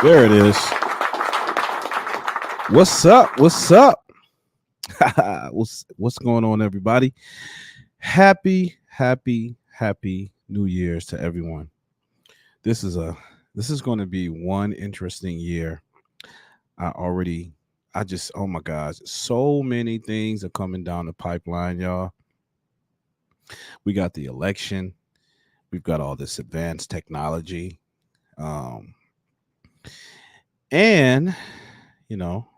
There it is. What's up? What's up? what's going on, everybody? Happy New Year's to everyone. This is going to be one interesting year. I already I just oh my gosh, so many things are coming down the pipeline, y'all. We got the election. We've got all this advanced technology. Um and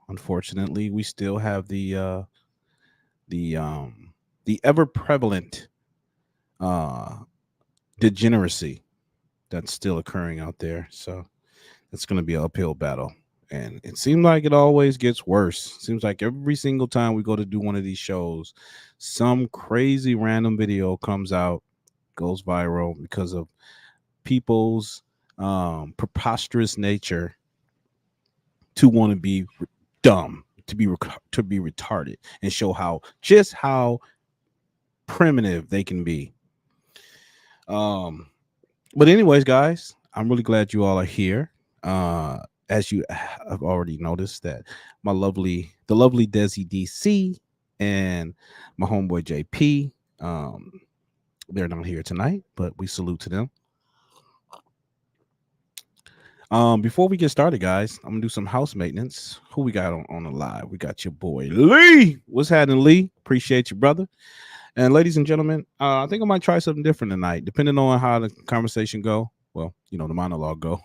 unfortunately, we still have the the ever prevalent uh degeneracy that's still occurring out there. So it's going to be an uphill battle. And it seems like it always gets worse. Seems like every single time we go to do one of these shows, some crazy random video comes out, goes viral because of people's preposterous nature to want to be dumb, to be retarded, and show how primitive they can be. Um, but anyways, guys, I'm really glad you all are here. As you have already noticed that the lovely dezidc and my homeboy JP, they're not here tonight, but we salute to them. Before we get started, guys, I'm gonna do some house maintenance. Who we got on the live? We got your boy Lee. What's happening, Lee? Appreciate you, brother. And ladies and gentlemen, I think I might try something different tonight, depending on how the conversation go. Well, the monologue go.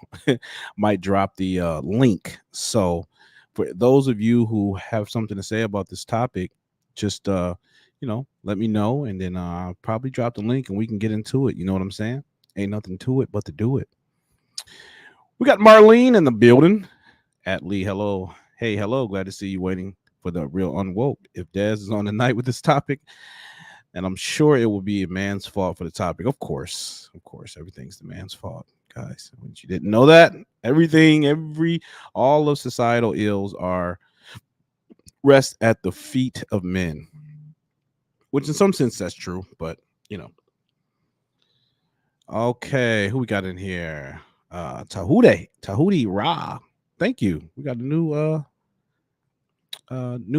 Might drop the link. So, for those of you who have something to say about this topic, just let me know, and then I'll probably drop the link, and we can get into it. You know what I'm saying? Ain't nothing to it but to do it. We got Marlene in the building. At Lee, hello. Hey, hello. Glad to see you waiting for the real unwoke. If Dez is on the night with this topic, and I'm sure it will be a man's fault for the topic. Of course, everything's the man's fault, guys. When you didn't know that, all of societal ills rest at the feet of men, which in some sense that's true, but Okay, who we got in here? Tahuti Ra. Thank you. We got a new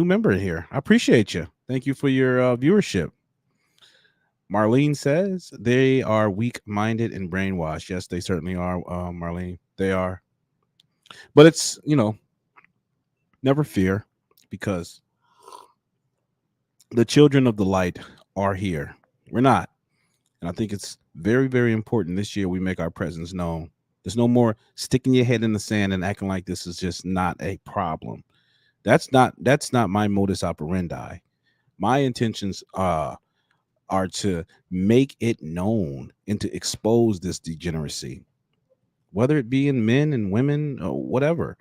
member in here. I appreciate you. Thank you for your viewership. Marlene says they are weak-minded and brainwashed. Yes, they certainly are, Marlene. They are. But it's, never fear, because the children of the light are here. We're not. And I think it's very, very important this year we make our presence known. There's no more sticking your head in the sand and acting like this is just not a problem. That's not my modus operandi. My intentions are to make it known and to expose this degeneracy, whether it be in men and women or whatever.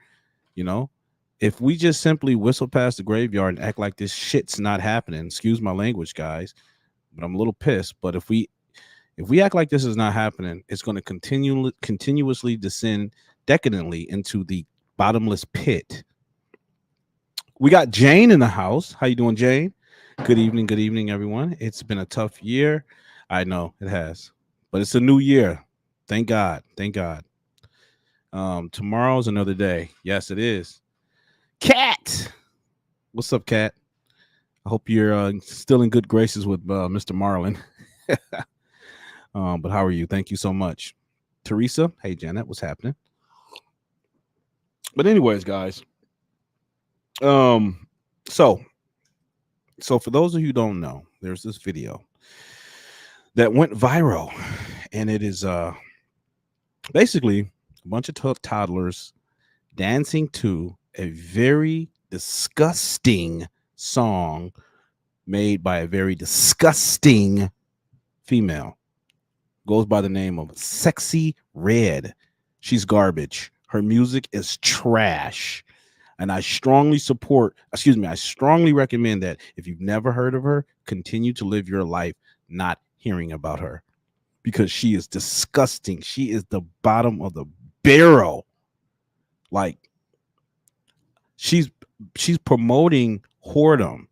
If we just simply whistle past the graveyard and act like this shit's not happening, excuse my language, guys, but I'm a little pissed. But if we act like this is not happening, it's going to continuously descend decadently into the bottomless pit. We got Jane in the house. How you doing, Jane? Good evening, everyone. It's been a tough year. I know it has, but it's a new year. Thank God. Tomorrow's another day. Yes, it is. Cat, what's up, Cat? I hope you're still in good graces with Mr. Marlin. But how are you? Thank you so much. Teresa, hey, Janet, what's happening? But anyways, guys, so for those of you who don't know, there's this video that went viral, and it is basically a bunch of toddlers dancing to a very disgusting song made by a very disgusting female. Goes by the name of Sexy Red. She's garbage. Her music is trash. And I strongly recommend that if you've never heard of her, continue to live your life not hearing about her, because she is disgusting. She is the bottom of the barrel. Like, she's promoting whoredom.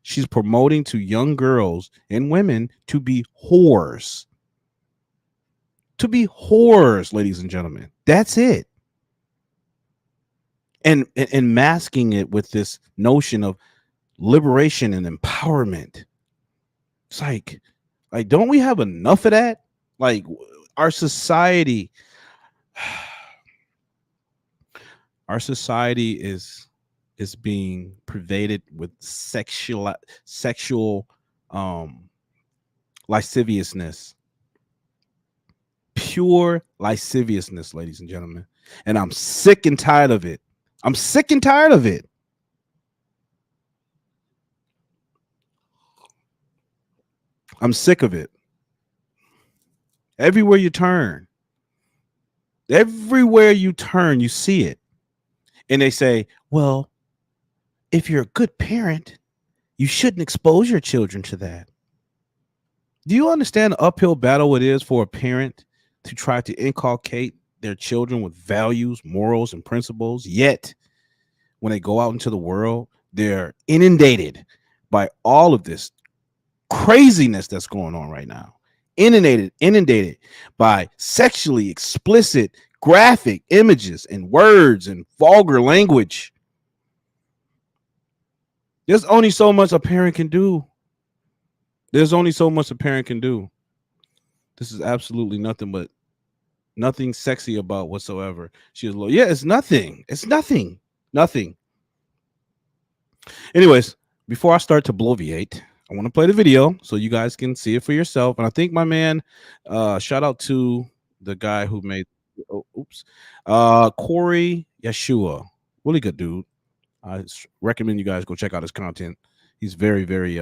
She's promoting to young girls and women to be whores. To be whores, ladies and gentlemen. That's it. and masking it with this notion of liberation and empowerment. It's like don't we have enough of that? Like our society, our society is being pervaded with sexual um lasciviousness, pure lasciviousness, ladies and gentlemen. And I'm sick and tired of it. I'm sick and tired of it. I'm sick of it. Everywhere you turn, you see it. And they say, well, if you're a good parent, you shouldn't expose your children to that. Do you understand the uphill battle it is for a parent to try to inculcate their children with values, morals, and principles? Yet, when they go out into the world, they're inundated by all of this craziness that's going on right now. Inundated by sexually explicit graphic images and words and vulgar language. There's only so much a parent can do. There's only so much a parent can do. This is absolutely nothing sexy about whatsoever. She was low. Yeah, it's nothing. It's nothing. Nothing. Anyways, before I start to bloviate, I want to play the video so you guys can see it for yourself. And I think my man, shout out to the guy who made, Corey Yeshua, really good dude. I recommend you guys go check out his content. He's very, very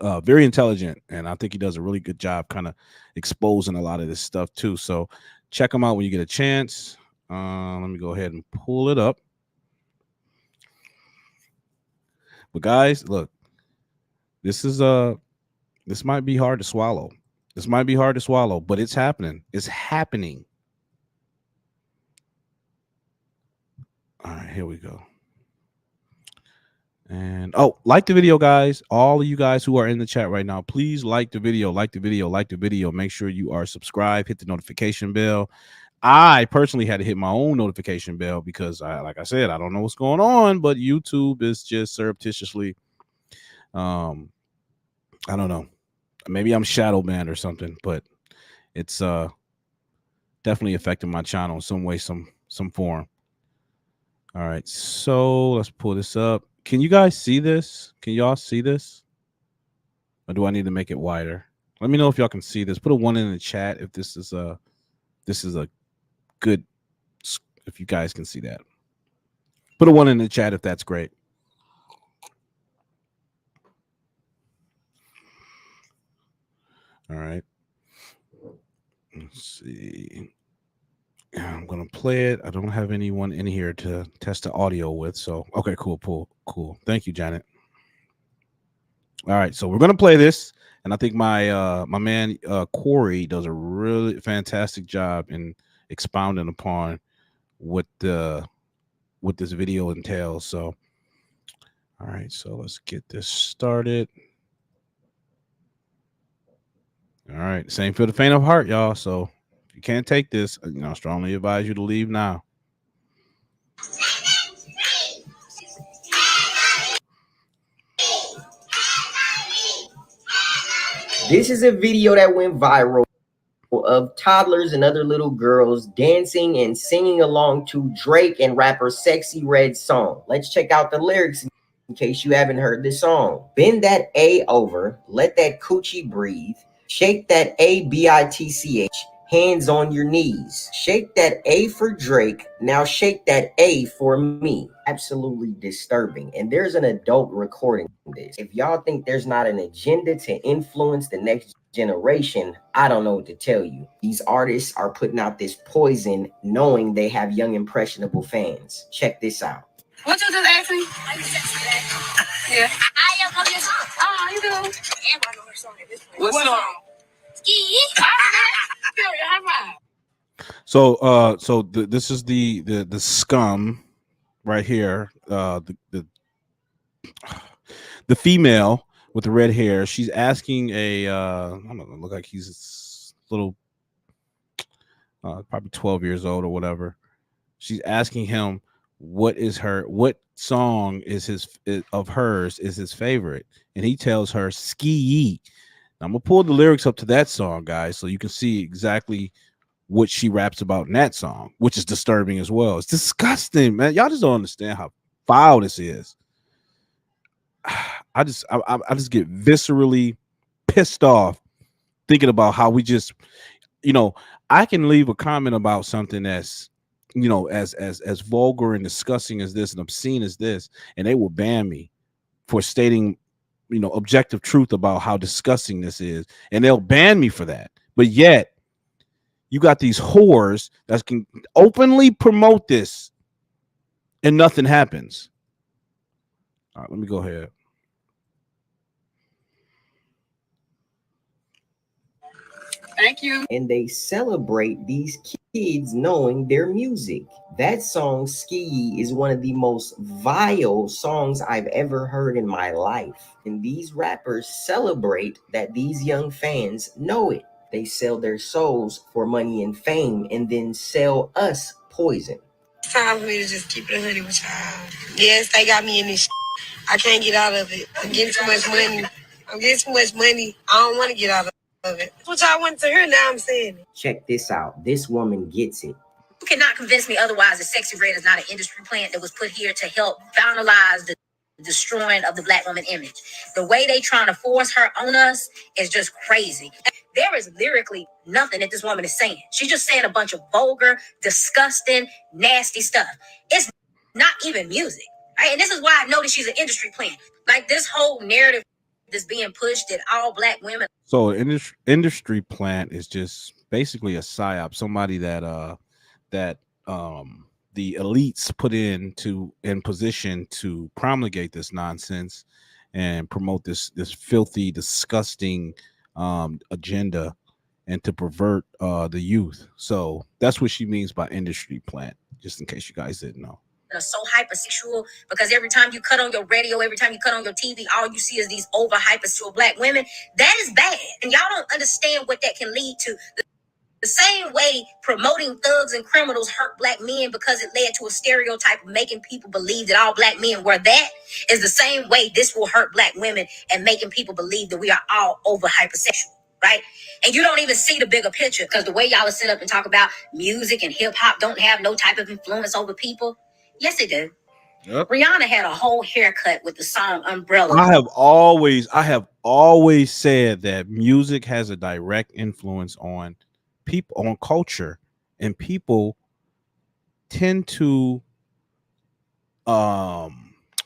intelligent, and I think he does a really good job kind of exposing a lot of this stuff too. So check him out when you get a chance. Let me go ahead and pull it up. But guys, look, this might be hard to swallow. This might be hard to swallow, but it's happening. It's happening. All right, here we go. And like the video, guys. All of you guys who are in the chat right now, please like the video, like the video, like the video. Make sure you are subscribed, hit the notification bell. I personally had to hit my own notification bell because like I said, I don't know what's going on, but YouTube is just surreptitiously, I don't know. Maybe I'm shadow banned or something, but it's definitely affecting my channel in some way, some form. All right, so let's pull this up. Can you guys see this? Can y'all see this? Or do I need to make it wider? Let me know if y'all can see this. Put a 1 in the chat if this is a good, if you guys can see that. Put a 1 in the chat if that's great. All right. Let's see. I'm gonna play it. I don't have anyone in here to test the audio with, so okay, cool. Thank you, Janet. All right, so we're gonna play this, and I think my my man Corey does a really fantastic job in expounding upon what this video entails. So, all right, so let's get this started. All right, same for the faint of heart, y'all. So if you can't take this, I strongly advise you to leave now. This is a video that went viral of toddlers and other little girls dancing and singing along to Drake and rapper Sexy Red's song. Let's check out the lyrics in case you haven't heard the song. Bend that A over, let that coochie breathe, shake that A B-I-T-C-H, hands on your knees. Shake that A for Drake, now shake that A for me. Absolutely disturbing. And there's an adult recording this. If y'all think there's not an agenda to influence the next generation, I don't know what to tell you. These artists are putting out this poison knowing they have young impressionable fans. Check this out. What you just asked me? Yeah. I am coming. Oh, you do. Everybody know her song at this point. What song? Ski. So this is the scum right here. The female with the red hair. She's asking I don't know, look like he's a little probably 12 years old or whatever. She's asking him what song of hers is his favorite, and he tells her ski. I'm gonna pull the lyrics up to that song, guys, so you can see exactly what she raps about in that song, which is disturbing as well. It's disgusting, man. Y'all just don't understand how foul this is. I just get viscerally pissed off thinking about how we just, you know, I can leave a comment about something that's, as vulgar and disgusting as this and obscene as this, and they will ban me for stating, objective truth about how disgusting this is, and they'll ban me for that. But yet, you got these whores that can openly promote this, and nothing happens. All right, let me go ahead. Thank you. And they celebrate these kids knowing their music. That song, Ski, is one of the most vile songs I've ever heard in my life. And these rappers celebrate that these young fans know it. They sell their souls for money and fame and then sell us poison. It's time for me to just keep it 100 with y'all. Yes, they got me in this. I can't get out of it. I'm getting too much money. I don't want to get out of it. That's what y'all want to hear. Now I'm saying it. Check this out. This woman gets it. You cannot convince me otherwise that Sexy Red is not an industry plant that was put here to help finalize the destroying of the black woman image. The way they trying to force her on us is just crazy. There is lyrically nothing that this woman is saying. She's just saying a bunch of vulgar, disgusting, nasty stuff. It's not even music, right? And this is why I know that she's an industry plant. Like this whole narrative that's being pushed that all black women. So industry plant is just basically a psyop, somebody that the elites put in position to promulgate this nonsense and promote this filthy, disgusting agenda, and to pervert the youth. So that's what she means by industry plant, just in case you guys didn't know. Are so hypersexual because every time you cut on your radio, every time you cut on your TV, all you see is these over hypersexual black women. That is bad. And y'all don't understand what that can lead to. The same way promoting thugs and criminals hurt black men because it led to a stereotype of making people believe that all black men were that, is the same way this will hurt black women and making people believe that we are all over hypersexual. Right? And you don't even see the bigger picture because the way y'all are set up and talk about music and hip hop don't have no type of influence over people. Yes, it do. Yep. Rihanna had a whole haircut with the song Umbrella. I have always said that music has a direct influence on people, on culture, and people tend to what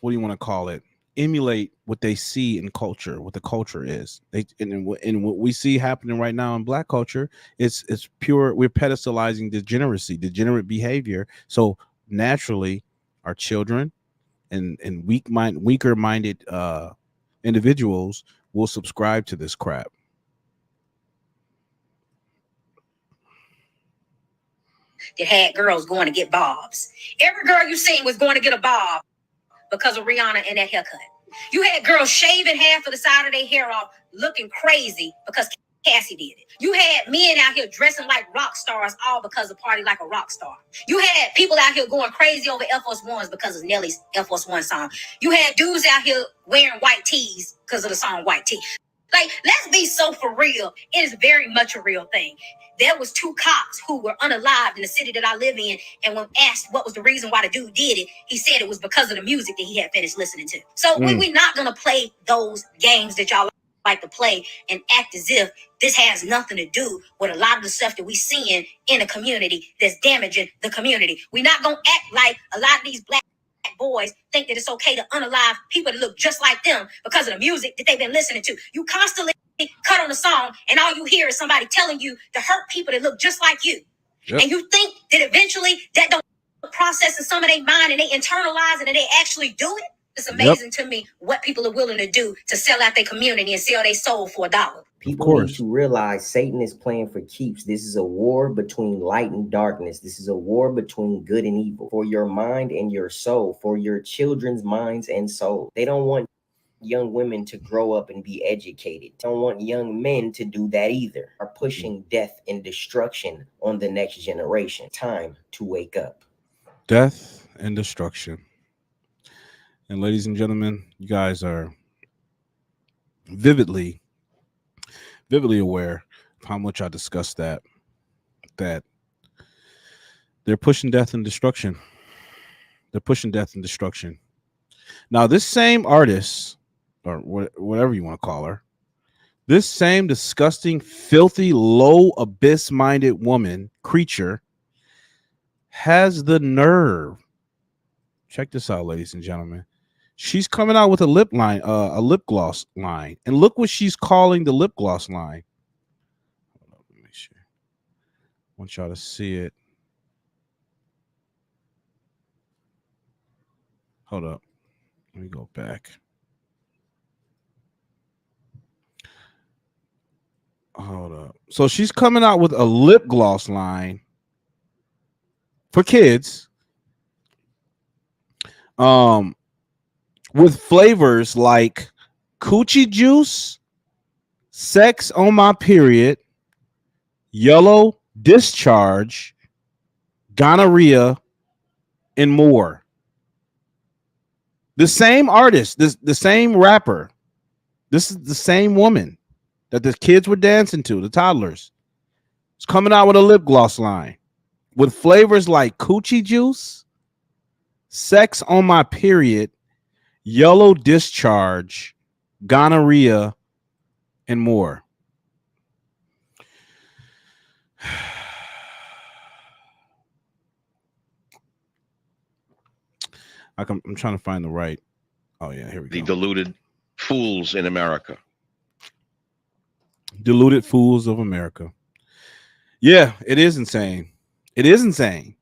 do you want to call it? Emulate what they see in culture, what the culture is. And what we see happening right now in black culture, it's pure. We're pedestalizing degenerate behavior. So naturally, our children and weaker minded individuals will subscribe to this crap. That had girls going to get bobs. Every girl you seen was going to get a bob because of Rihanna and that haircut. You had girls shaving half of the side of their hair off, looking crazy because Cassie did it. You had men out here dressing like rock stars, all because of Party Like a Rock Star. You had people out here going crazy over Air Force Ones because of Nelly's Air Force One song. You had dudes out here wearing white tees because of the song White Tee. Like, let's be so for real. It is very much a real thing. There was two cops who were unalived in the city that I live in, and when asked what was the reason why the dude did it, he said it was because of the music that he had finished listening to. So we're not going to play those games that y'all like to play and act as if this has nothing to do with a lot of the stuff that we seeing in the community that's damaging the community. We're not going to act like a lot of these black boys think that it's okay to unalive people that look just like them because of the music that they've been listening to. You constantly cut on a song and all you hear is somebody telling you to hurt people that look just like you. Yep. And you think that eventually that don't process in some of their mind and they internalize it and they actually do it. It's amazing to me what people are willing to do to sell out their community and sell their soul for $1. People need to realize Satan is playing for keeps. This is a war between light and darkness. This is a war between good and evil. For your mind and your soul. For your children's minds and soul. They don't want young women to grow up and be educated. They don't want young men to do that either. Are pushing death and destruction on the next generation. Time to wake up. Death and destruction. And ladies and gentlemen, you guys are vividly aware of how much I discussed that they're pushing death and destruction. They're pushing death and destruction. Now, this same artist, or whatever you want to call her, this same disgusting, filthy, low, abyss-minded woman, creature, has the nerve. Check this out, ladies and gentlemen. She's coming out with a lip gloss line. And look what she's calling the lip gloss line. Hold up, let me see. I want y'all to see it. Hold up. Let me go back. Hold up. So she's coming out with a lip gloss line for kids. With flavors like coochie juice, sex on my period, yellow discharge, gonorrhea, and more. The same artist, the same rapper. This is the same woman that the kids were dancing to, the toddlers. It's coming out with a lip gloss line with flavors like coochie juice, sex on my period, yellow discharge, gonorrhea, and more. I'm trying to find the right. Oh, yeah, here we go. The deluded fools in America. Deluded fools of America. Yeah, it is insane. It is insane.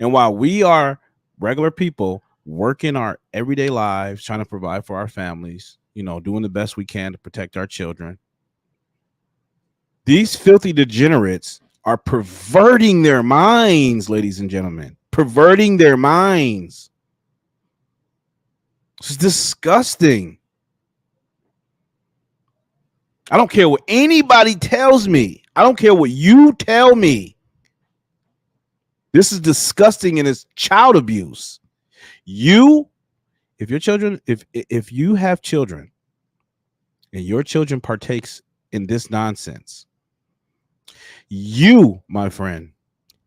And while we are regular people working our everyday lives, trying to provide for our families, doing the best we can to protect our children, these filthy degenerates are perverting their minds, ladies and gentlemen. Perverting their minds. It's disgusting. I don't care what anybody tells me. I don't care what you tell me. This is disgusting and it's child abuse. If you have children and your children partakes in this nonsense, you, my friend,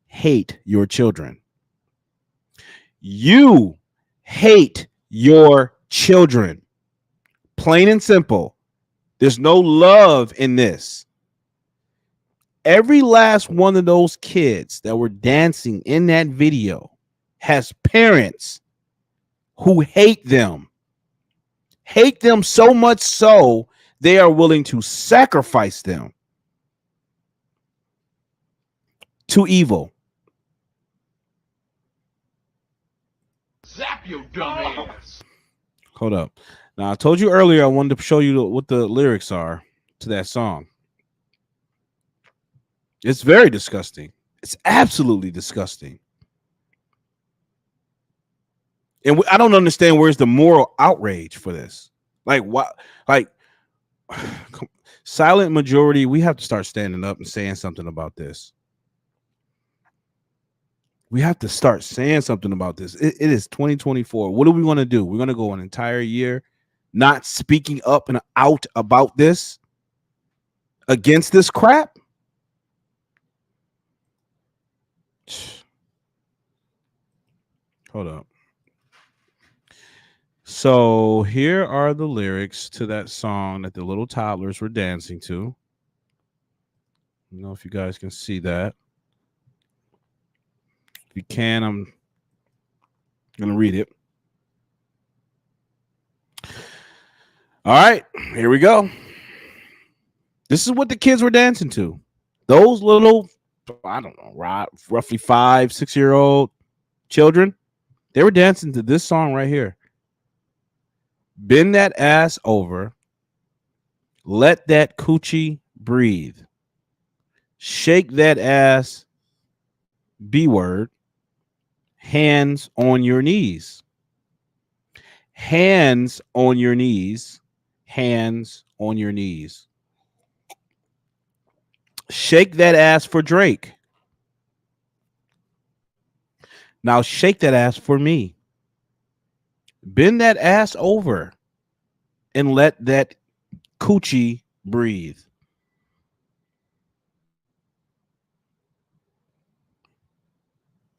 hate your children. You hate your children. Plain and simple. There's no love in this. Every last one of those kids that were dancing in that video has parents who hate them. Hate them so much so they are willing to sacrifice them to evil. Zap you, dumbass. Hold up. Now, I told you earlier I wanted to show you what the lyrics are to that song. It's very disgusting. It's absolutely disgusting. And I don't understand where's the moral outrage for this. Like, what? Like, silent majority, we have to start standing up and saying something about this. We have to start saying something about this. It is 2024. What are we going to do? We're going to go an entire year not speaking up and out about this, against this crap? Hold up. So here are the lyrics to that song that the little toddlers were dancing to. I don't know if you guys can see that. If you can, I'm going to read it. All right, here we go. This is what the kids were dancing to. Those little, I don't know, roughly 5-6-year-old children, they were dancing to this song right here. Bend that ass over. Let that coochie breathe. Shake that ass. B-word. Hands on your knees. Hands on your knees. Hands on your knees. Shake that ass for Drake. Now shake that ass for me. Bend that ass over and let that coochie breathe.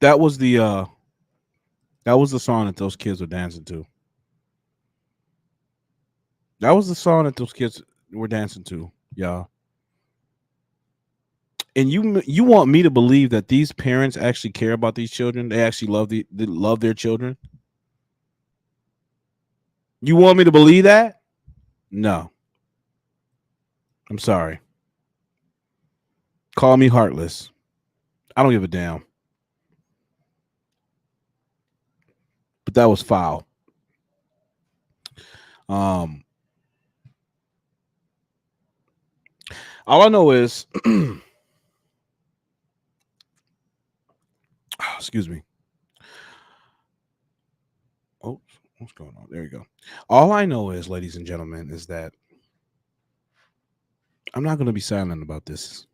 That was the song that those kids were dancing to. That was the song that those kids were dancing to, y'all. And you want me to believe that these parents actually care about these children? They actually they love their children? You want me to believe that? No. I'm sorry. Call me heartless. I don't give a damn. But that was foul. All I know is excuse me. Oh, what's going on? There you go. All I know is, ladies and gentlemen, is that I'm not going to be silent about this.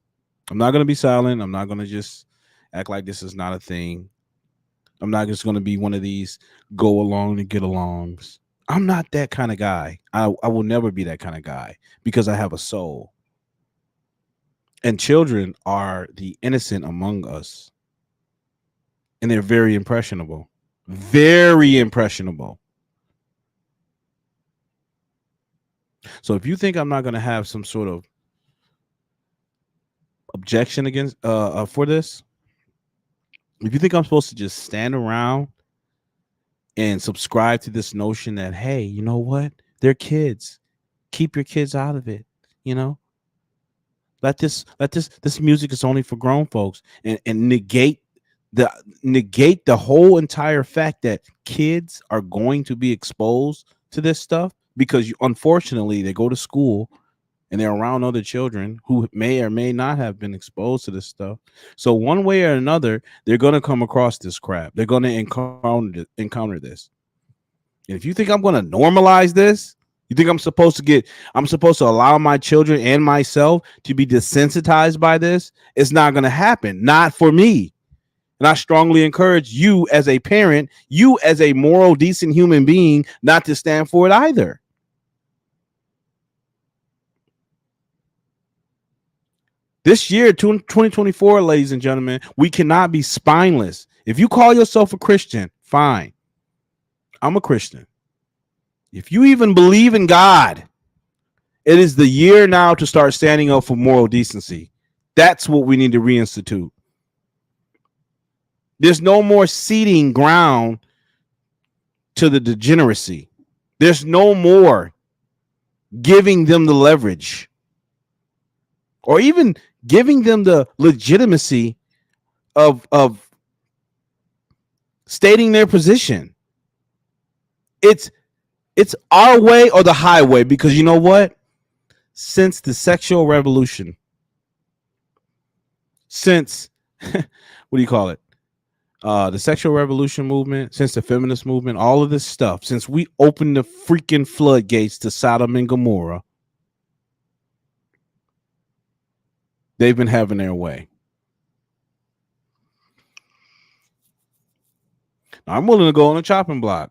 I'm not going to be silent. I'm not going to just act like this is not a thing. I'm not just going to be one of these go along to get alongs. I'm not that kind of guy. I will never be that kind of guy because I have a soul. And children are the innocent among us. And they're very impressionable. Very impressionable. So if you think I'm not going to have some sort of objection against for this, if you think I'm supposed to just stand around and subscribe to this notion that, hey, you know what? They're kids. Keep your kids out of it. You know, this music is only for grown folks, and negate the whole entire fact that kids are going to be exposed to this stuff because unfortunately they go to school and they're around other children who may or may not have been exposed to this stuff. So one way or another, they're going to come across this crap. They're going to encounter this. And if you think I'm going to normalize this, you think I'm supposed to allow my children and myself to be desensitized by this? It's not going to happen. Not for me. And I strongly encourage you as a parent, you as a moral, decent human being, not to stand for it either. This year, 2024, ladies and gentlemen, we cannot be spineless. If you call yourself a Christian, fine. I'm a Christian. If you even believe in God, it is the year now to start standing up for moral decency. That's what we need to reinstitute. There's no more ceding ground to the degeneracy. There's no more giving them the leverage or even giving them the legitimacy of stating their position. It's our way or the highway, because you know what? Since the sexual revolution, since what do you call it? The sexual revolution movement, since the feminist movement, all of this stuff, since we opened the freaking floodgates to Sodom and Gomorrah, they've been having their way. Now, I'm willing to go on a chopping block.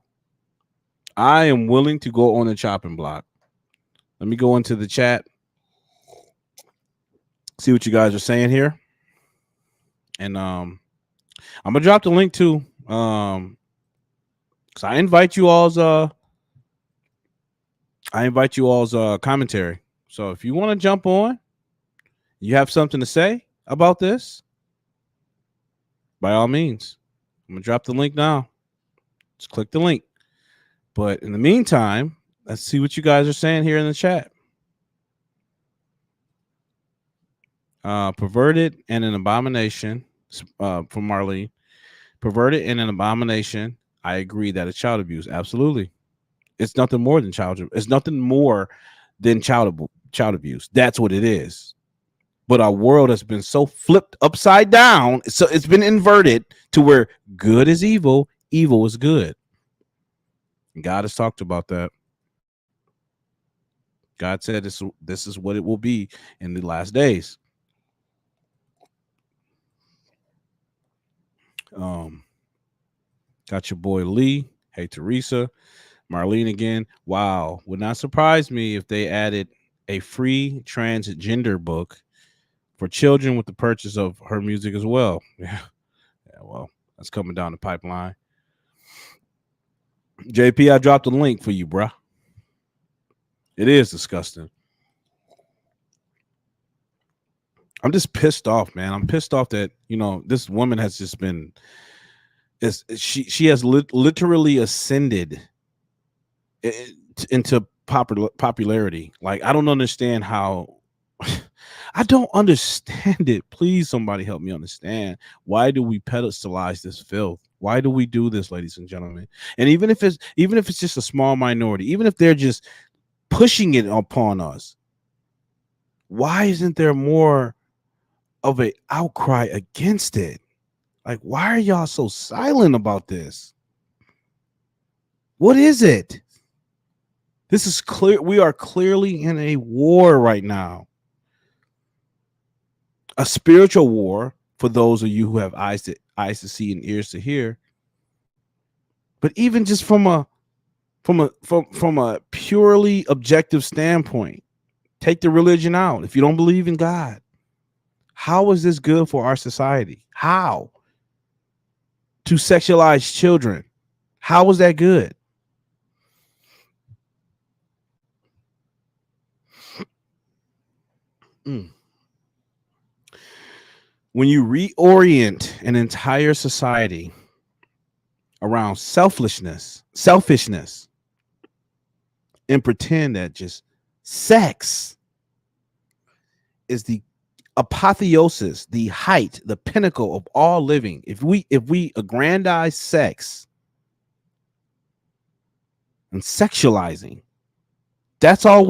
I am willing to go on a chopping block. Let me go into the chat, see what you guys are saying here. And I'm gonna drop the link too. Because I invite you all's commentary. So if you want to jump on, you have something to say about this, by all means. I'm gonna drop the link now. Just click the link. But in the meantime, let's see what you guys are saying here in the chat. Perverted and an abomination, from Marlene. Perverted and an abomination. I agree that it's child abuse. Absolutely. It's nothing more than child abuse. It's nothing more than child abuse. That's what it is. But our world has been so flipped upside down. So it's been inverted to where good is evil, evil is good. And God has talked about that. God said this is what it will be in the last days. Got your boy Lee. Hey, Teresa. Marlene again. Wow. Would not surprise me if they added a free transgender book for children with the purchase of her music as well. Yeah. Yeah, well, that's coming down the pipeline. JP, I dropped a link for you, bruh. It is disgusting. I'm just pissed off, man. I'm pissed off that, this woman has just been she has literally ascended into popularity. Like, I don't understand how I don't understand it. Please, somebody help me understand. Why do we pedestalize this filth? Why do we do this, ladies and gentlemen? And even if it's just a small minority, even if they're just pushing it upon us, why isn't there more of an outcry against it? Like, why are y'all so silent about this? What is it? This is clear. We are clearly in a war right now. A spiritual war for those of you who have eyes to see and ears to hear. But even just from a purely objective standpoint, take the religion out. If you don't believe in God, how is this good for our society? How? To sexualize children. How is that good? When you reorient an entire society around selfishness, and pretend that just sex is the apotheosis, the height, the pinnacle of all living. If we aggrandize sex and sexualizing, that's all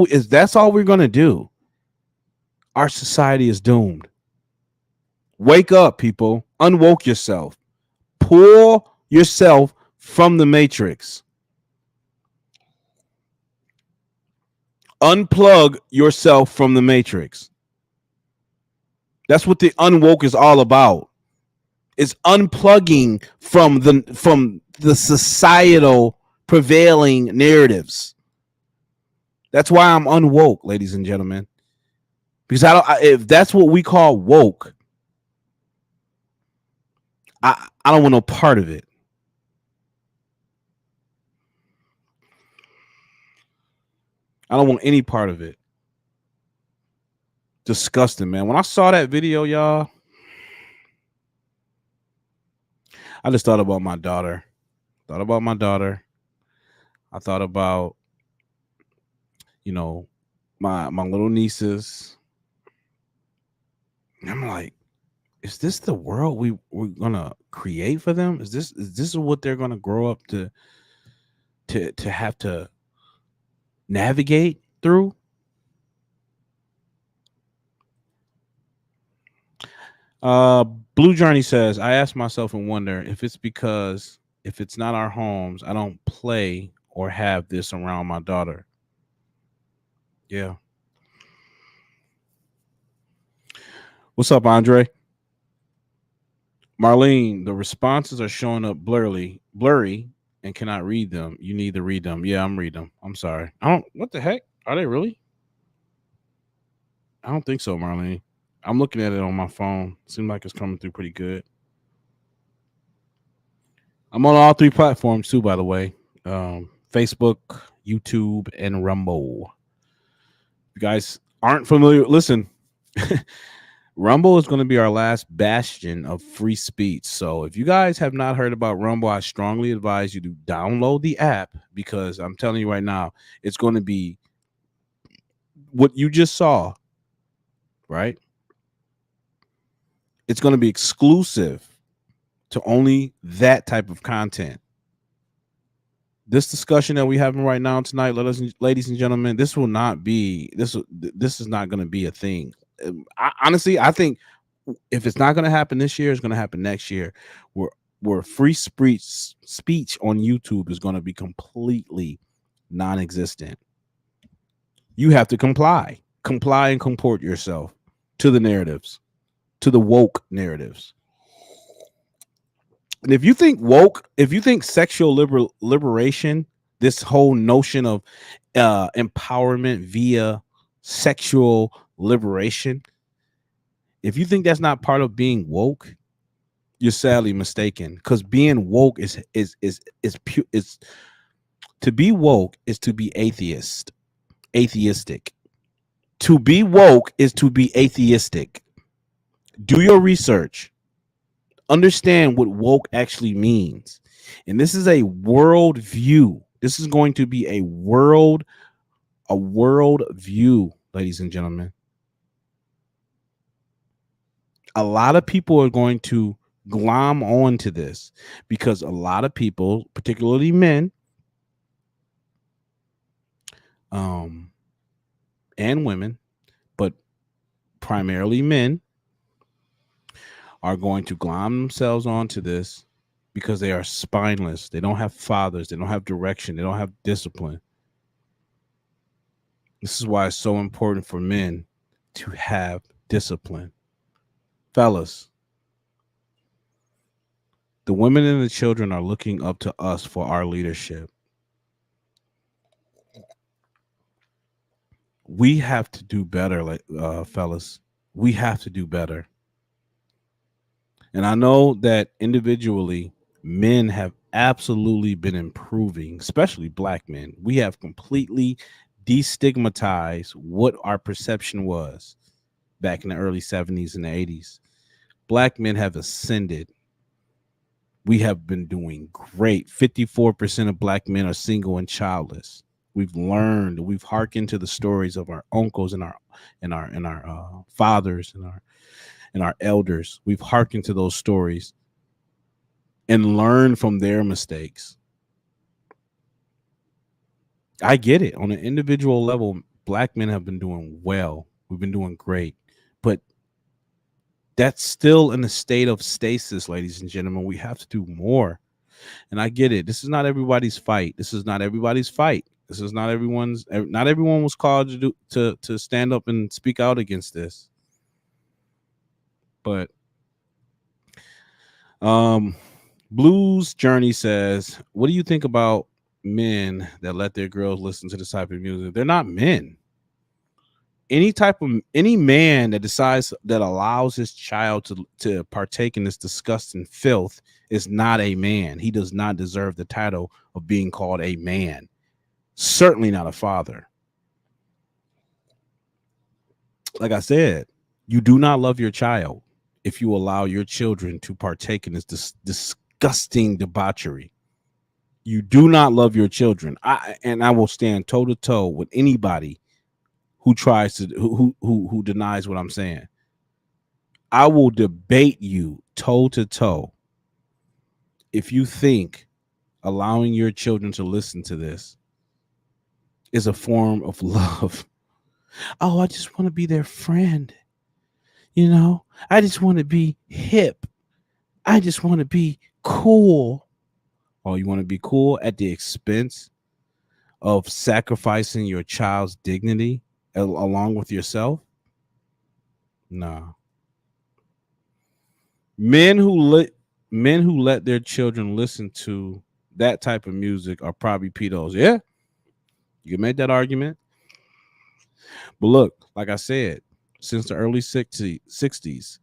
we're going to do. Our society is doomed. Wake up, people. Unwoke yourself. Pull yourself from the matrix. Unplug yourself from the matrix. That's what the unwoke is all about. It's unplugging from the societal prevailing narratives. That's why I'm unwoke, ladies and gentlemen. Because if that's what we call woke, I don't want no part of it. I don't want any part of it. Disgusting, man. When I saw that video, y'all, I just thought about my daughter. I thought about, my little nieces. And I'm like, is this the world we're gonna create for them? Is this what they're gonna grow up to have to navigate through? Blue Journey says, I ask myself and wonder if it's because if it's not our homes, I don't play or have this around my daughter. Yeah. What's up, Andre? Marlene, the responses are showing up blurry, and cannot read them. You need to read them. Yeah, I'm reading them. I'm sorry. What the heck? Are they really? I don't think so, Marlene. I'm looking at it on my phone. Seems like it's coming through pretty good. I'm on all 3 platforms too, by the way. Facebook, YouTube, and Rumble. If you guys aren't familiar, listen. Rumble is going to be our last bastion of free speech. So if you guys have not heard about Rumble, I strongly advise you to download the app, because I'm telling you right now, it's going to be what you just saw, right? It's going to be exclusive to only that type of content. This discussion that we're having right now tonight, ladies and gentlemen, this will not be this is not going to be a thing. Honestly, I think if it's not going to happen this year, it's going to happen next year, where free speech on YouTube is going to be completely non-existent. You have to comply and comport yourself to the narratives, to the woke narratives. And if you think woke, if you think sexual liberation, this whole notion of empowerment via sexual liberation, if you think that's not part of being woke, you're sadly mistaken. Because being woke is pure. Is to be woke is to be atheistic. To be woke is to be atheistic. Do your research. Understand what woke actually means. And this is a world view. This is going to be a world view, ladies and gentlemen. A lot of people are going to glom on to this because a lot of people, particularly men, and women, but primarily men, are going to glom themselves onto this because they are spineless. They don't have fathers. They don't have direction. They don't have discipline. This is why it's so important for men to have discipline. Fellas, the women and the children are looking up to us for our leadership. We have to do better, fellas. We have to do better. And I know that individually, men have absolutely been improving, especially black men. We have completely destigmatized what our perception was back in the early 70s and the 80s. Black men have ascended. We have been doing great. 54% of black men are single and childless. We've learned, we've hearkened to the stories of our uncles and our fathers and our elders. We've hearkened to those stories and learned from their mistakes. I get it. On an individual level, black men have been doing well. We've been doing great. But that's still in a state of stasis, ladies and gentlemen. We have to do more. And I get it. This is not everybody's fight. This is not everybody's fight. This is not everyone's. Not everyone was called to stand up and speak out against this. But Blues Journey says, what do you think about men that let their girls listen to this type of music? They're not men. Any man that decides that allows his child to partake in this disgusting filth is not a man. He does not deserve the title of being called a man. Certainly not a father. Like I said, you do not love your child if you allow your children to partake in this disgusting debauchery. You do not love your children. I will stand toe to toe with anybody who tries to who denies what I'm saying. I will debate you toe to toe if you think allowing your children to listen to this is a form of love. Oh, I just want to be their friend. You know, I just want to be hip. I just want to be cool. Oh, you want to be cool at the expense of sacrificing your child's dignity along with yourself? No. Men who let their children listen to that type of music are probably pedos. Yeah, you can make that argument. But look, like I said, since the early 60s,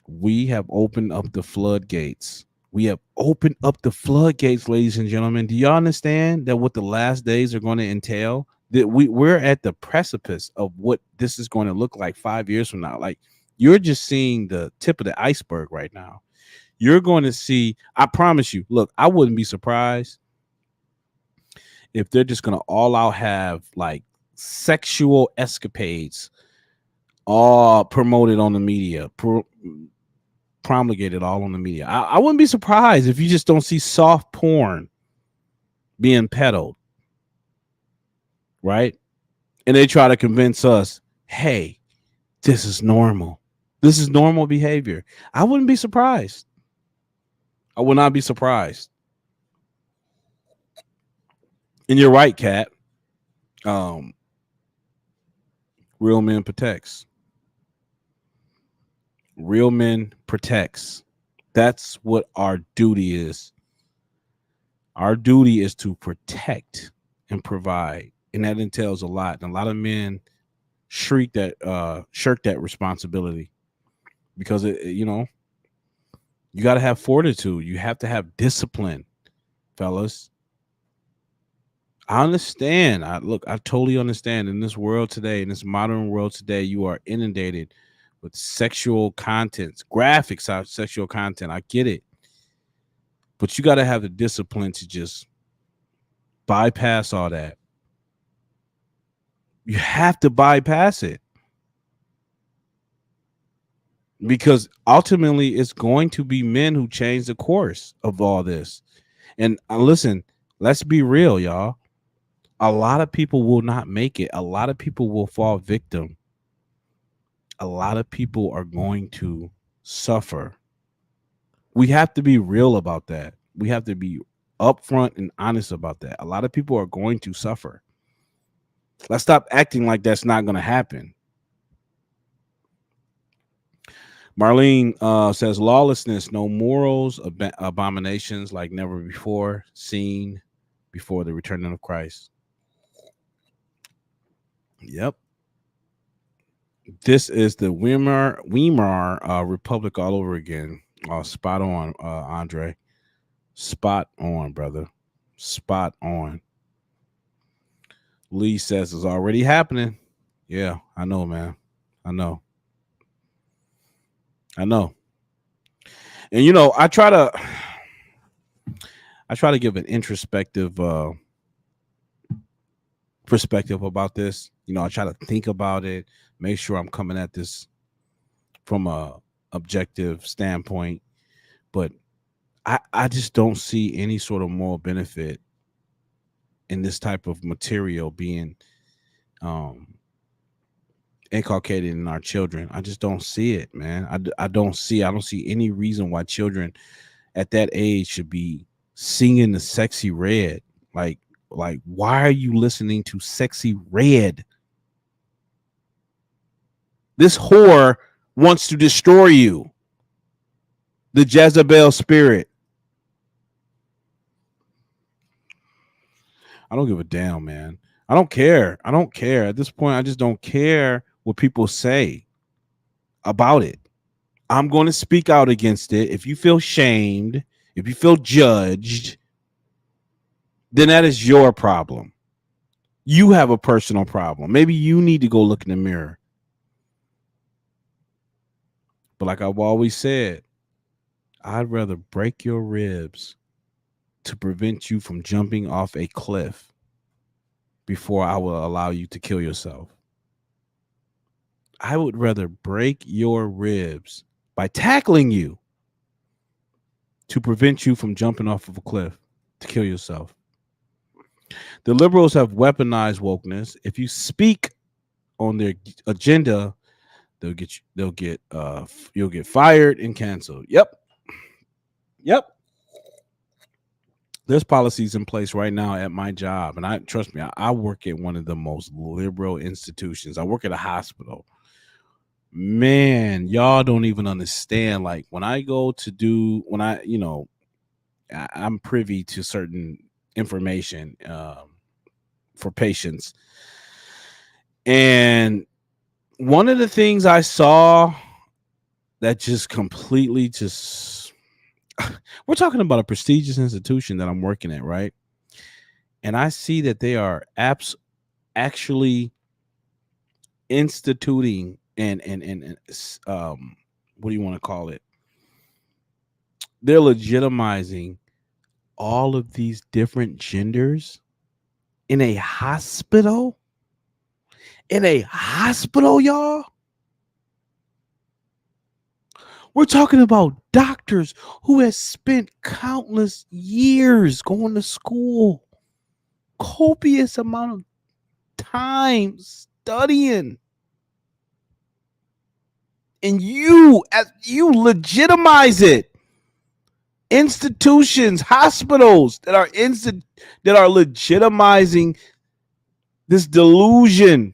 we have opened up the floodgates. We have opened up the floodgates, ladies and gentlemen. Do y'all understand that what the last days are going to entail? That we're at the precipice of what this is going to look like 5 years from now. Like, you're just seeing the tip of the iceberg right now. You're going to see, I promise you, look, I wouldn't be surprised if they're just going to all out have like sexual escapades all promoted on the media, promulgated all on the media. I wouldn't be surprised if you just don't see soft porn being peddled, right? And they try to convince us, hey, this is normal. This is normal behavior. I wouldn't be surprised. I would not be surprised. And you're right, Kat. Real men protects. Real men protects. That's what our duty is. Our duty is to protect and provide, and that entails a lot. And a lot of men shirk that responsibility because you got to have fortitude. You have to have discipline, fellas. I understand. I totally understand. In this world today, in this modern world today, you are inundated with sexual content, graphic sexual content. I get it. But you got to have the discipline to just bypass all that. You have to bypass it. Because ultimately it's going to be men who change the course of all this. And listen, let's be real, y'all. A lot of people will not make it. A lot of people will fall victim. A lot of people are going to suffer. We have to be real about that. We have to be upfront and honest about that. A lot of people are going to suffer. Let's stop acting like that's not going to happen. Marlene says lawlessness, no morals, abominations like never before seen before the return of Christ. Yep. This is the Weimar Republic all over again. Spot on, Andre. Spot on, brother. Spot on. Lee says it's already happening. Yeah, I know, man. I know. And I try to give an introspective perspective about this. I try to think about it, make sure I'm coming at this from a objective standpoint, but I just don't see any sort of moral benefit in this type of material being inculcated in our children. I just don't see it, man. I don't see any reason why children at that age should be singing the Sexy Red. Like why are you listening to Sexy Red? This whore wants to destroy you. The Jezebel spirit. I don't give a damn, man. I don't care. At this point, I just don't care what people say about it. I'm going to speak out against it. If you feel shamed, if you feel judged, then that is your problem. You have a personal problem. Maybe you need to go look in the mirror. But like I've always said, I'd rather break your ribs to prevent you from jumping off a cliff before I will allow you to kill yourself. I would rather break your ribs by tackling you to prevent you from jumping off of a cliff to kill yourself. The liberals have weaponized wokeness. If you speak on their agenda, you'll get fired and canceled. Yep. There's policies in place right now at my job, and trust me, I work at one of the most liberal institutions. I work at a hospital. Man, y'all don't even understand. Like when I go to I'm privy to certain information for patients, and one of the things I saw that just completely we're talking about a prestigious institution that I'm working at, right? And I see that they are actually instituting and what do you want to call it? They're legitimizing all of these different genders in a hospital. In a hospital, y'all. We're talking about doctors who have spent countless years going to school, copious amount of time studying. And you legitimize it. Institutions, hospitals that are legitimizing this delusion.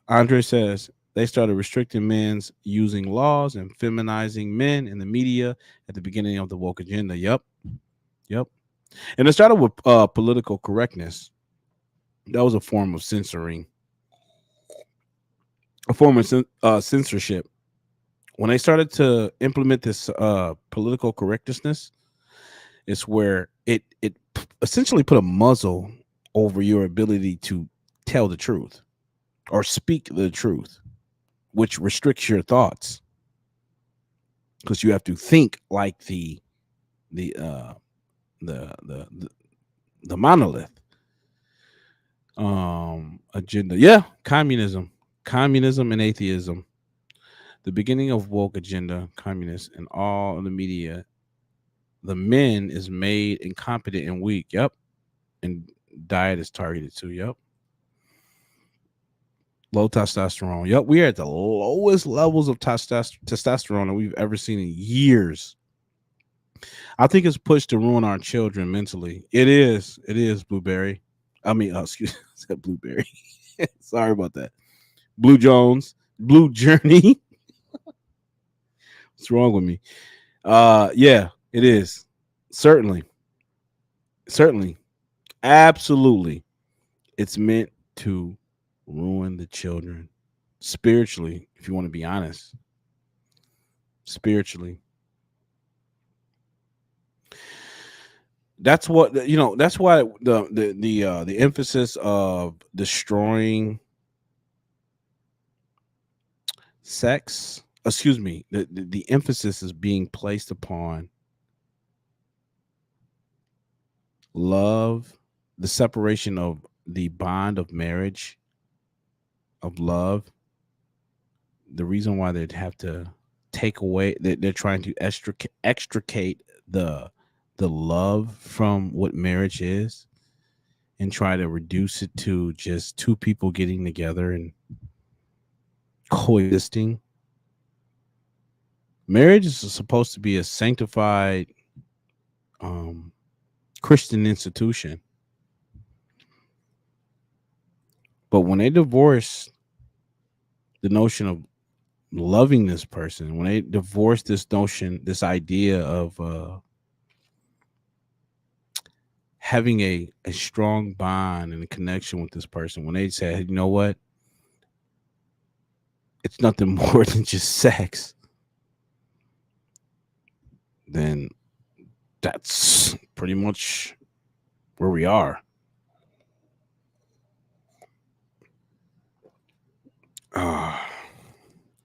Andre says, They started restricting men's using laws and feminizing men in the media at the beginning of the woke agenda. Yep. And it started with political correctness. That was a form of censoring, a form of censorship. When they started to implement this political correctness, it's where it essentially put a muzzle over your ability to tell the truth or speak the truth, which restricts your thoughts because you have to think like the uh the the the, the monolith agenda. Yeah, communism and atheism. The beginning of woke agenda, communists, and all of the media. The men is made incompetent and weak. Yep. And diet is targeted too. Yep. Low testosterone. Yep. We are at the lowest levels of testosterone that we've ever seen in years. I think it's pushed to ruin our children mentally. It is. It is, Blueberry. I mean, excuse me, I said Blueberry. Sorry about that. Blue Jones. Blue Journey. What's wrong with me? Yeah, it is. Certainly. Absolutely. It's meant to ruin the children spiritually, if you want to be honest. Spiritually. That's what that's why the emphasis of destroying sex, excuse me, the emphasis is being placed upon love, the separation of the bond of marriage, of love. The reason why they'd have to take away, they're trying to extricate the love from what marriage is and try to reduce it to just two people getting together and coexisting. Marriage is supposed to be a sanctified Christian institution. But when they divorce the notion of loving this person, when they divorce this notion, this idea of having a strong bond and a connection with this person, when they say, you know what, it's nothing more than just sex, then that's pretty much where we are.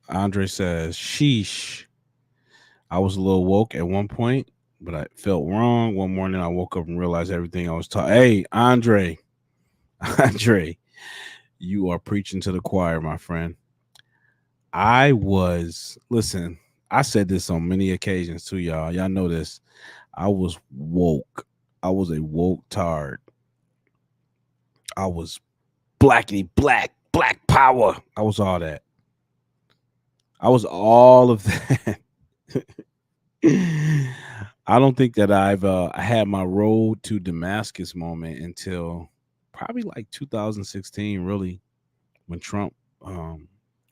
Andre says, sheesh. I was a little woke at one point, but I felt wrong. One morning I woke up and realized everything I was taught. Hey, Andre, you are preaching to the choir, my friend. Listen, I said this on many occasions too, y'all. Y'all know this. I was woke. I was a woke tard. I was blackity black power. I was all that. I was all of that. I don't think that I've had my road to Damascus moment until probably like 2016, really, when Trump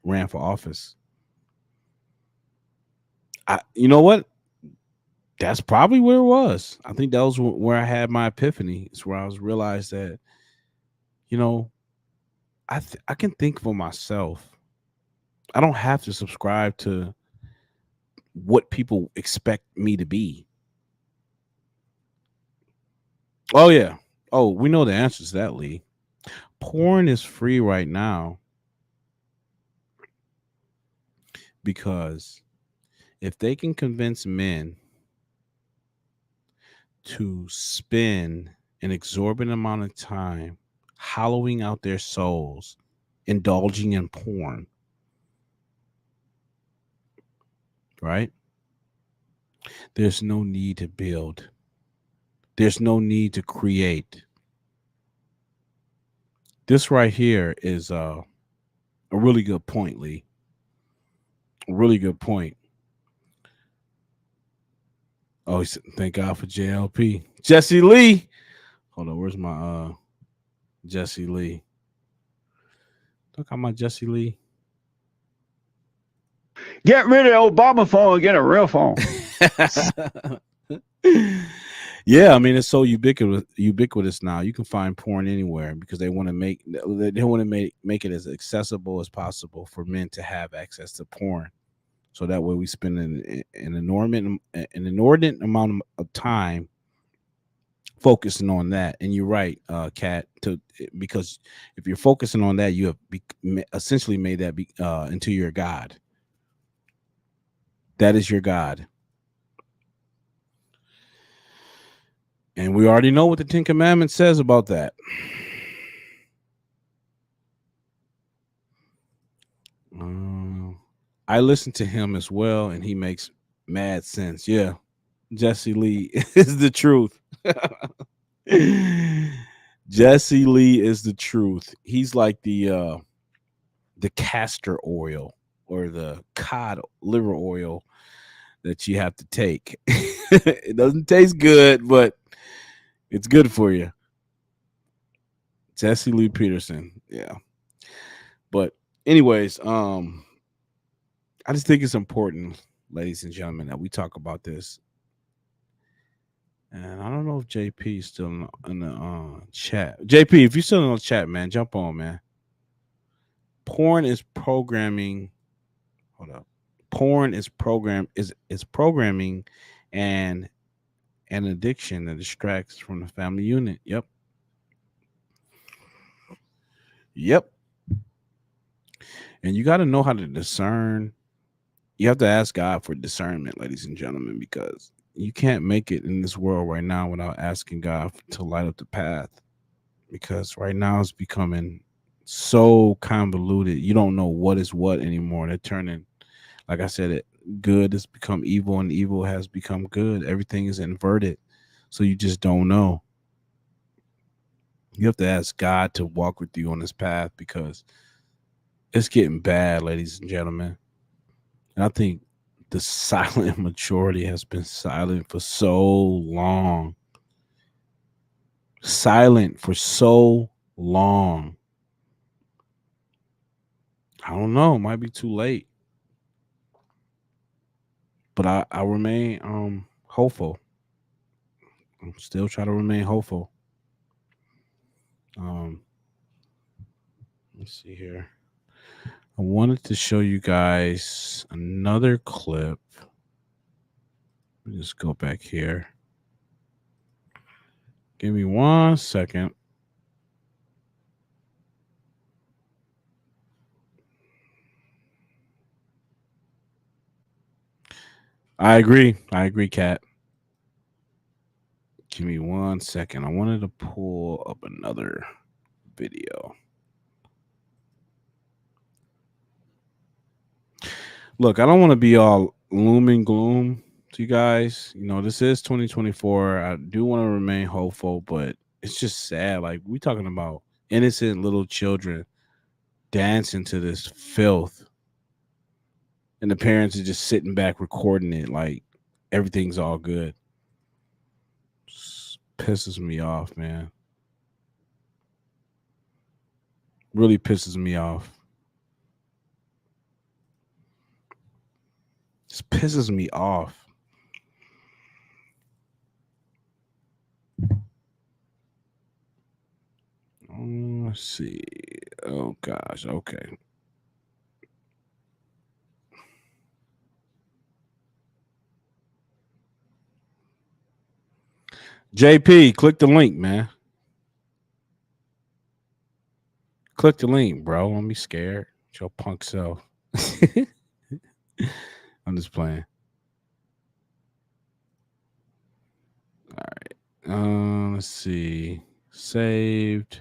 ran for office. You know what? That's probably where it was. I think that was where I had my epiphany. It's where I was realized that, I can think for myself. I don't have to subscribe to what people expect me to be. Oh, yeah. Oh, we know the answer to that, Lee. Porn is free right now because if they can convince men to spend an exorbitant amount of time hollowing out their souls, indulging in porn, right? There's no need to build. There's no need to create. This right here is a really good point, Lee. A really good point. Oh, thank God for JLP. Jesse Lee. Hold on, where's my Jesse Lee? Look at my Jesse Lee. Get rid of the Obama phone and get a real phone. Yeah, I mean it's so ubiquitous now. You can find porn anywhere because they want to make it as accessible as possible for men to have access to porn. So that way we spend an inordinate amount of time focusing on that. And you're right, Kat, because if you're focusing on that, you have essentially made that into your God. That is your God. And we already know what the Ten Commandments says about that. I listen to him as well, and he makes mad sense. Yeah, Jesse Lee is the truth. Jesse Lee is the truth. He's like the castor oil or the cod liver oil that you have to take. It doesn't taste good, but it's good for you. Jesse Lee Peterson. Yeah. But anyways, I just think it's important, ladies and gentlemen, that we talk about this. And I don't know if JP is still in the chat. JP, if you're still in the chat, man, jump on, man. Porn is programming. Hold up. Porn is programming and an addiction that distracts from the family unit. Yep. And you got to know how to discern. You have to ask God for discernment, ladies and gentlemen, because you can't make it in this world right now without asking God to light up the path. Because right now it's becoming so convoluted. You don't know what is what anymore. They're turning, like I said, good has become evil and evil has become good. Everything is inverted. So you just don't know. You have to ask God to walk with you on this path because it's getting bad, ladies and gentlemen. And I think the silent majority has been silent for so long. Silent for so long. I don't know. It might be too late. But I remain hopeful. I'm still trying to remain hopeful. Let's see here. I wanted to show you guys another clip. Let me just go back here. Give me 1 second. I agree, Kat. Give me 1 second. I wanted to pull up another video. Look, I don't want to be all gloom and gloom to you guys. You know, this is 2024. I do want to remain hopeful, but it's just sad. Like, we talking about innocent little children dancing to this filth. And the parents are just sitting back recording it like everything's all good. Just pisses me off, man. Really pisses me off. Just pisses me off. Let's see. Oh, gosh. Okay. JP, click the link, man. Click the link, bro. Don't be scared. It's your punk self. I'm just playing. All right. Let's see. Saved.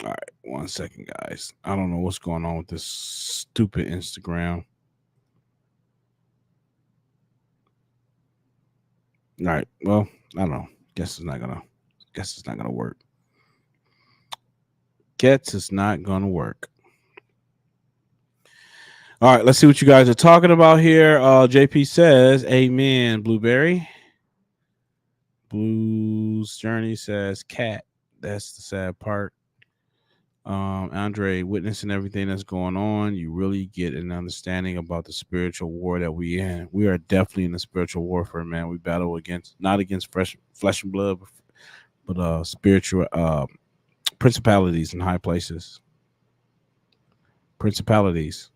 All right. 1 second, guys. I don't know what's going on with this stupid Instagram. All right. Well, I don't know. Guess it's not gonna work. Guess it's not gonna work. All right, let's see what you guys are talking about here. JP says, "Amen, Blueberry." Blues Journey says, "Cat." That's the sad part. Andre, witnessing everything that's going on, you really get an understanding about the spiritual war that we in. We are definitely in the spiritual warfare, man. We battle against, not against flesh and blood, but spiritual principalities in high places. Principalities.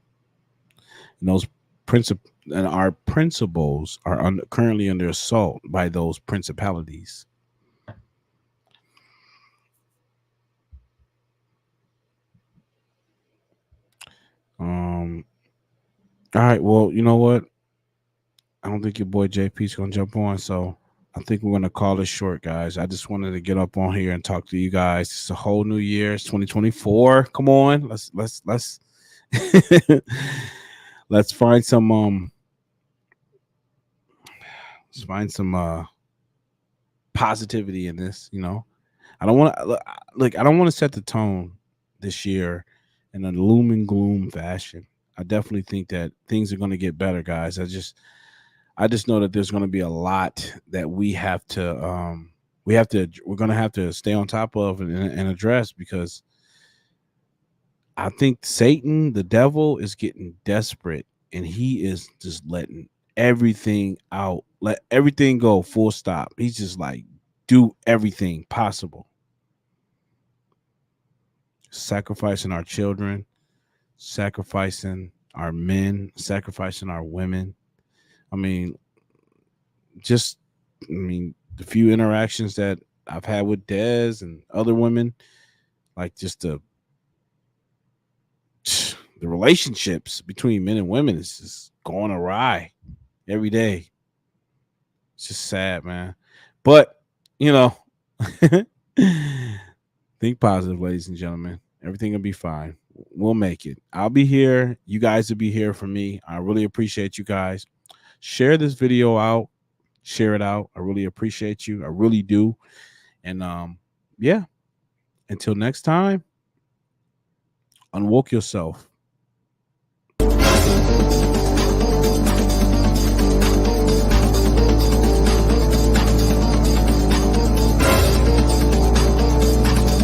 And those and our principles are currently under assault by those principalities. All right, well, you know what? I don't think your boy JP's gonna jump on, so I think we're gonna call this short, guys. I just wanted to get up on here and talk to you guys. It's a whole new year. It's 2024. Come on, let's let's find some let's find some positivity in this. You know, I don't want to like I don't want to set the tone this year in a gloom and gloom fashion. I definitely think that things are going to get better, guys. I just know that there's going to be a lot that we're going to have to stay on top of and address, because I think Satan, the devil, is getting desperate, and he is just letting everything out, let everything go, full stop. He's just like, do everything possible, sacrificing our children, sacrificing our men, sacrificing our women. I mean, the few interactions that I've had with Dez and other women, like just the relationships between men and women is just going awry every day. It's just sad, man. But, you know, think positive, ladies and gentlemen. Everything will be fine. We'll make it. I'll be here. You guys will be here for me. I really appreciate you guys. Share this video out. Share it out. I really appreciate you. I really do. And yeah, until next time, unwoke yourself.